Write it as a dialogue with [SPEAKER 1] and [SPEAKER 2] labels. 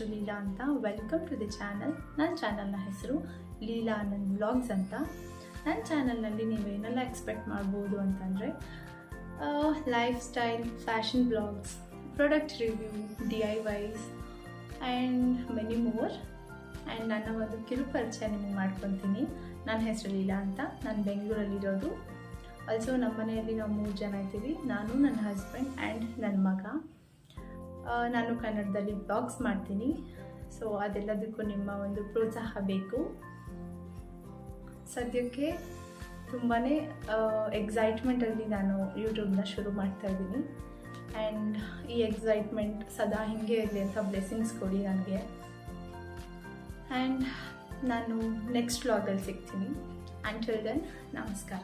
[SPEAKER 1] ಹೆಸರು ಲೀಲಾ ಅಂತ. Welcome to the channel. ನನ್ನ ಚಾನಲ್ನ ಹೆಸರು ಲೀಲಾ ಆನಂದ್ ವ್ಲಾಗ್ಸ್ ಅಂತ. ನನ್ನ ಚಾನಲ್ನಲ್ಲಿ ನೀವೇನೆಲ್ಲ ಎಕ್ಸ್ಪೆಕ್ಟ್ ಮಾಡ್ಬೋದು ಅಂತಂದರೆ life style, fashion blogs, product review, DIYs and many more. And ನನ್ನ ಒಂದು ಕಿರು ಪರಿಚಯ ನಿಮಗೆ ಮಾಡ್ಕೊತೀನಿ. ನನ್ನ ಹೆಸರು ಲೀಲಾ ಅಂತ. ನಾನು ಬೆಂಗಳೂರಲ್ಲಿರೋದು. ಆಲ್ಸೋ ನಮ್ಮ ಮನೆಯಲ್ಲಿ ನಾವು 3 ಜನ ಇದ್ದೀವಿ. ನಾನು, ನನ್ನ ಹಸ್ಬೆಂಡ್ ಆ್ಯಂಡ್ ನನ್ನ ಮಗ. ನಾನು ಕನ್ನಡದಲ್ಲಿ ಬ್ಲಾಗ್ಸ್ ಮಾಡ್ತೀನಿ. ಸೊ ಅದೆಲ್ಲದಕ್ಕೂ ನಿಮ್ಮ ಒಂದು ಪ್ರೋತ್ಸಾಹ ಬೇಕು. ಸದ್ಯಕ್ಕೆ ತುಂಬಾ ಎಕ್ಸೈಟ್ಮೆಂಟಲ್ಲಿ ನಾನು ಯೂಟ್ಯೂಬ್ನ ಶುರು ಮಾಡ್ತಾ ಇದ್ದೀನಿ. ಆ್ಯಂಡ್ ಈ ಎಕ್ಸೈಟ್ಮೆಂಟ್ ಸದಾ ಹೀಗೆ ಇರಲಿ ಅಂತ ಬ್ಲೆಸ್ಸಿಂಗ್ಸ್ ಕೊಡಿ ನನಗೆ. ಆ್ಯಂಡ್ ನಾನು ನೆಕ್ಸ್ಟ್ ವ್ಲಾಗಲ್ಲಿ ಸಿಗ್ತೀನಿ. ಅಂಟಿಲ್ ದೆನ್, ನಮಸ್ಕಾರ.